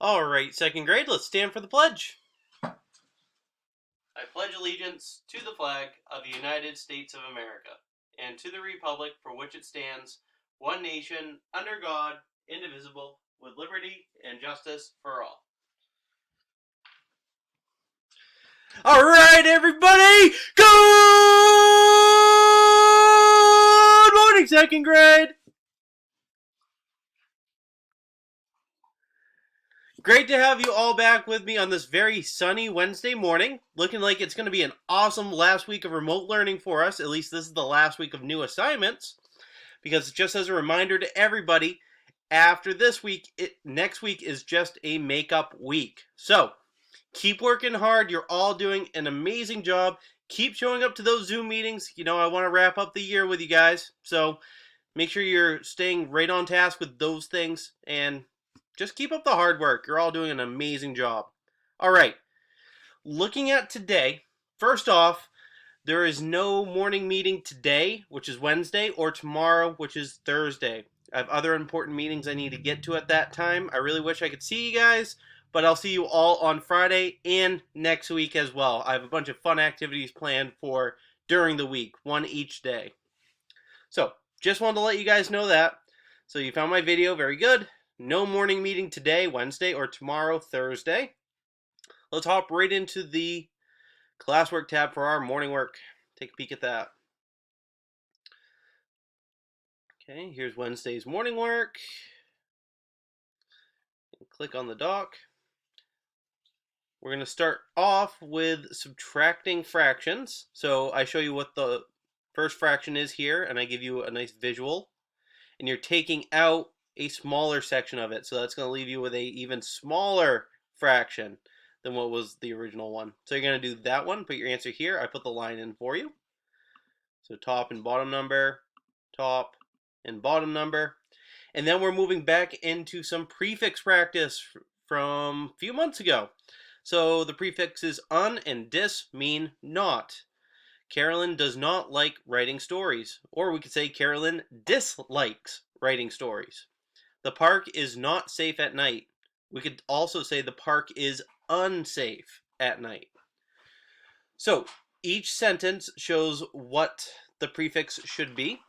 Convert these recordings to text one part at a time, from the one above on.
All right, second grade, let's stand for the pledge. I pledge allegiance to the flag of the United States of America and to the republic for which it stands, one nation, under God, indivisible, with liberty and justice for all. All right, everybody, good morning, second grade. Great to have you all back with me on this very sunny Wednesday morning. Looking like it's going to be an awesome last week of remote learning for us. At least this is the last week of new assignments. Because just as a reminder to everybody, after this week, next week is just a makeup week. So keep working hard. You're all doing an amazing job. Keep showing up to those Zoom meetings. You know, I want to wrap up the year with you guys. So make sure you're staying right on task with those things and just keep up the hard work. You're all doing an amazing job. All right. Looking at today, first off, there is no morning meeting today, which is Wednesday, or tomorrow, which is Thursday. I have other important meetings I need to get to at that time. I really wish I could see you guys, but I'll see you all on Friday and next week as well. I have a bunch of fun activities planned for during the week, one each day. So, just wanted to let you guys know that. So you found my video, very good. No morning meeting today, Wednesday, or tomorrow, Thursday. Let's hop right into the Classwork tab for our morning work. Take a peek at that. Okay, here's Wednesday's morning work. Click on the doc. We're going to start off with subtracting fractions. So I show you what the first fraction is here, and I give you a nice visual. And you're taking out a smaller section of it, so that's going to leave you with a even smaller fraction than what was the original one. So you're going to do that one, put your answer here. I put the line in for you. So top and bottom number, top and bottom number. And then we're moving back into some prefix practice from a few months ago. So the prefixes un and dis mean not. Carolyn does not like writing stories. Or we could say Carolyn dislikes writing stories. The park is not safe at night. We could also say the park is unsafe at night. So each sentence shows what the prefix should be.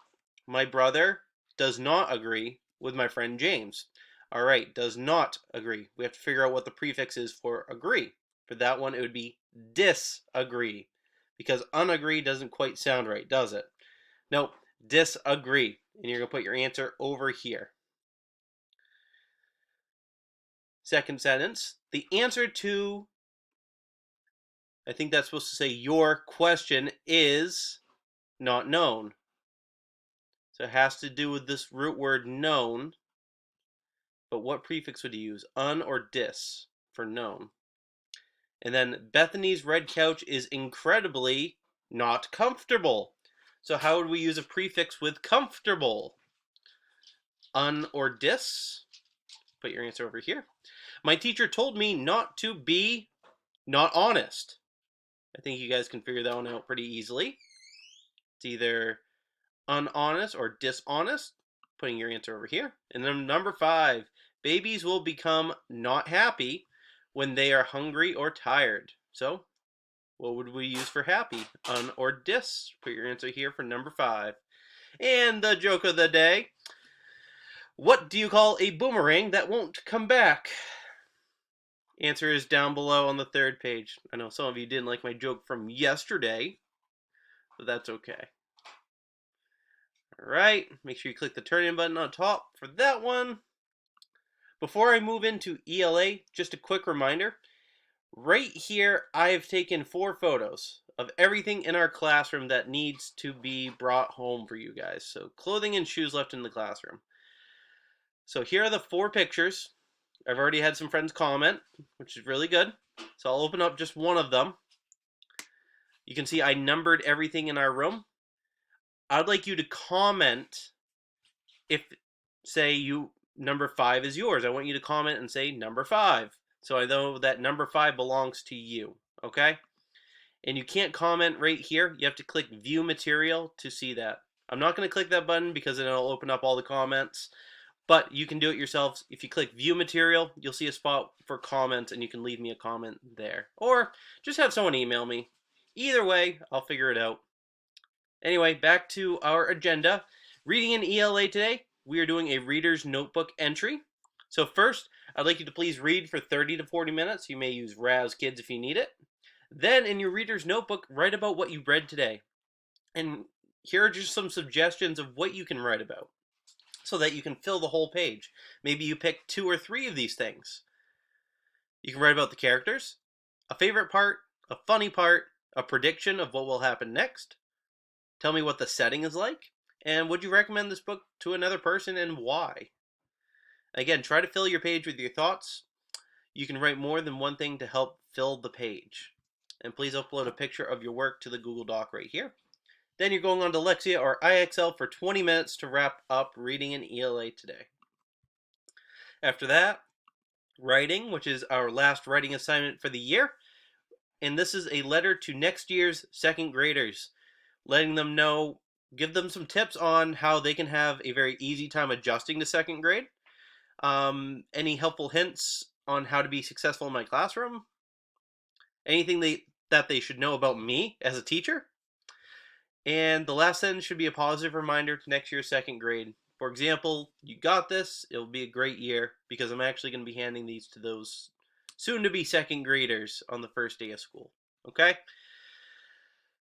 My brother does not agree with my friend James. All right, does not agree. We have to figure out what the prefix is for agree. For that one, it would be disagree, because unagree doesn't quite sound right, does it? No, disagree. And you're going to put your answer over here. Second sentence, the answer to, I think that's supposed to say your question is not known. So it has to do with this root word known. But what prefix would you use? Un or dis for known? And then Bethany's red couch is incredibly not comfortable. So how would we use a prefix with comfortable? Un or dis? Put your answer over here. My teacher told me not to be not honest. I think you guys can figure that one out pretty easily. It's either unhonest or dishonest. Putting your answer over here. And then number 5, babies will become not happy when they are hungry or tired. So what would we use for happy? Un or dis? Put your answer here for number 5. And the joke of the day. What do you call a boomerang that won't come back? Answer is down below on the 3rd page. I know some of you didn't like my joke from yesterday, but that's okay. All right, make sure you click the turn in button on top for that one. Before I move into ELA, just a quick reminder. Right here, I have taken 4 photos of everything in our classroom that needs to be brought home for you guys. So clothing and shoes left in the classroom. So here are the 4 pictures. I've already had some friends comment, which is really good. So I'll open up just one of them. You can see I numbered everything in our room. I'd like you to comment if, say, number 5 is yours. I want you to comment and say number 5. So I know that number 5 belongs to you, okay? And you can't comment right here. You have to click View Material to see that. I'm not going to click that button because then it'll open up all the comments. But you can do it yourselves. If you click View Material, you'll see a spot for comments, and you can leave me a comment there. Or just have someone email me. Either way, I'll figure it out. Anyway, back to our agenda. Reading in ELA today, we are doing a reader's notebook entry. So first, I'd like you to please read for 30 to 40 minutes. You may use Raz Kids if you need it. Then, in your reader's notebook, write about what you read today. And here are just some suggestions of what you can write about so that you can fill the whole page. Maybe you pick 2 or 3 of these things. You can write about the characters, a favorite part, a funny part, a prediction of what will happen next. Tell me what the setting is like, and would you recommend this book to another person and why? Again, try to fill your page with your thoughts. You can write more than one thing to help fill the page. And please upload a picture of your work to the Google Doc right here. Then you're going on to Lexia or IXL for 20 minutes to wrap up reading in ELA today. After that, writing, which is our last writing assignment for the year. And this is a letter to next year's second graders, letting them know, give them some tips on how they can have a very easy time adjusting to second grade. Any helpful hints on how to be successful in my classroom? Anything that they should know about me as a teacher? And the last sentence should be a positive reminder to next year's second grade. For example, you got this, it'll be a great year, because I'm actually going to be handing these to those soon-to-be second graders on the first day of school. Okay?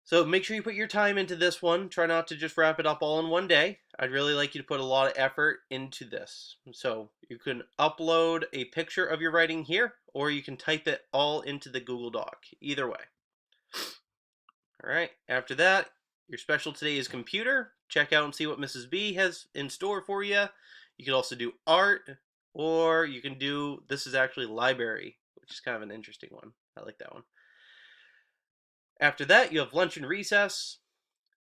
So make sure you put your time into this one. Try not to just wrap it up all in one day. I'd really like you to put a lot of effort into this. So you can upload a picture of your writing here, or you can type it all into the Google Doc. Either way. All right, after that, your special today is computer. Check out and see what Mrs. B has in store for you. You can also do art, or you can do, this is actually library, which is kind of an interesting one. I like that one. After that, you have lunch and recess.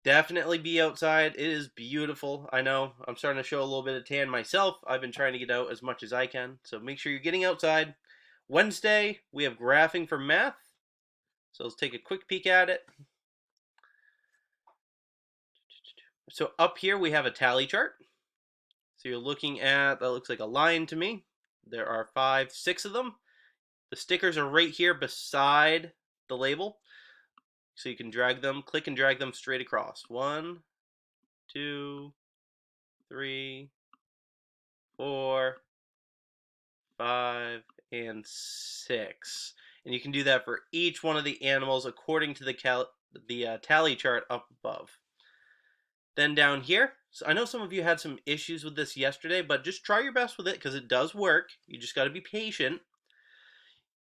Definitely be outside. It is beautiful. I know I'm starting to show a little bit of tan myself. I've been trying to get out as much as I can. So make sure you're getting outside. Wednesday, we have graphing for math. So let's take a quick peek at it. So up here we have a tally chart. So you're looking at, that looks like a line to me. There are 5, 6 of them. The stickers are right here beside the label. So you can drag them, click and drag them straight across. 1, 2, 3, 4, 5, and 6. And you can do that for each one of the animals according to the tally chart up above. Then down here, so I know some of you had some issues with this yesterday, but just try your best with it because it does work. You just got to be patient.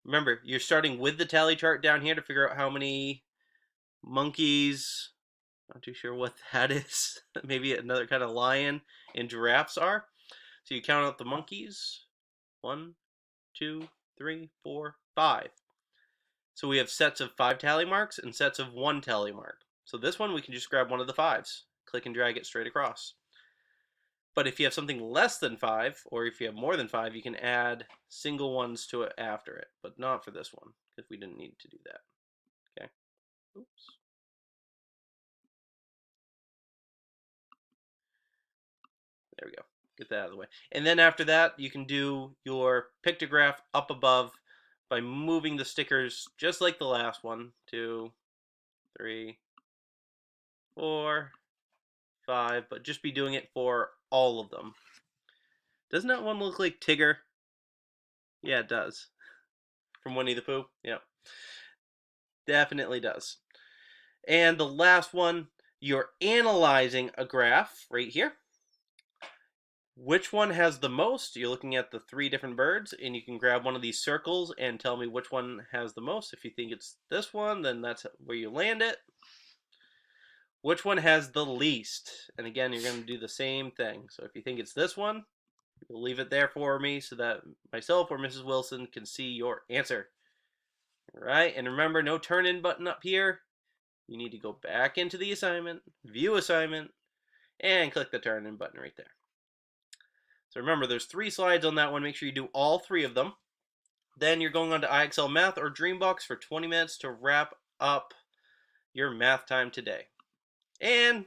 Remember, you're starting with the tally chart down here to figure out how many monkeys, not too sure what that is, maybe another kind of lion and giraffes are. So you count out the monkeys. 1, 2, 3, 4, 5. So we have sets of 5 tally marks and sets of 1 tally mark. So this one we can just grab one of the 5s. Click and drag it straight across. But if you have something less than 5, or if you have more than 5, you can add single ones to it after it, but not for this one, because we didn't need to do that. Okay. Oops. There we go. Get that out of the way. And then after that, you can do your pictograph up above by moving the stickers just like the last one. 2, 3, 4, 5, but just be doing it for all of them. Doesn't that one look like Tigger? Yeah, it does. From Winnie the Pooh? Yeah. Definitely does. And the last one, you're analyzing a graph right here. Which one has the most? You're looking at the 3 different birds, and you can grab one of these circles and tell me which one has the most. If you think it's this one, then that's where you land it. Which one has the least? And again, you're going to do the same thing. So if you think it's this one, you'll leave it there for me so that myself or Mrs. Wilson can see your answer. All right, and remember, no turn-in button up here. You need to go back into the assignment, view assignment, and click the turn-in button right there. So remember, there's 3 slides on that one. Make sure you do all 3 of them. Then you're going on to IXL Math or Dreambox for 20 minutes to wrap up your math time today. And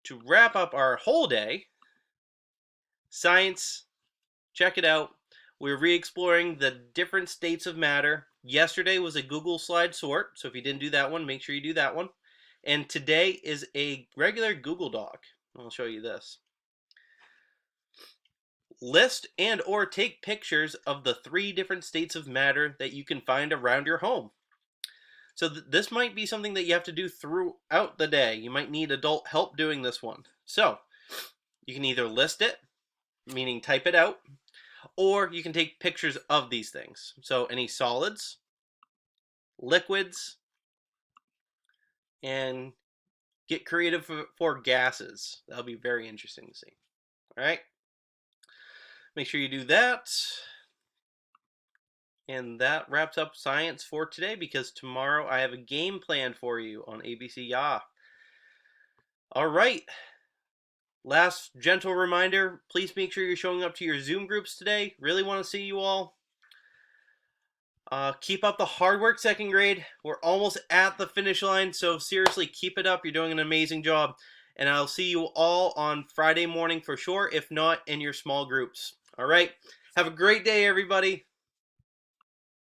to wrap up our whole day, Science, check it out. We're re-exploring the different states of matter. Yesterday was a Google slide sort, so if you didn't do that one, make sure you do that one. And today is a regular Google Doc. I'll show you this. List and or take pictures of the 3 different states of matter that you can find around your home. So this might be something that you have to do throughout the day. You might need adult help doing this one. So you can either list it, meaning type it out, or you can take pictures of these things. So any solids, liquids, and get creative for gases. That'll be very interesting to see. All right. Make sure you do that. And that wraps up science for today, because tomorrow I have a game planned for you on ABC Ya. All right. Last gentle reminder, please make sure you're showing up to your Zoom groups today. Really want to see you all. Keep up the hard work, second grade. We're almost at the finish line, so seriously, keep it up. You're doing an amazing job. And I'll see you all on Friday morning for sure, if not in your small groups. All right. Have a great day, everybody.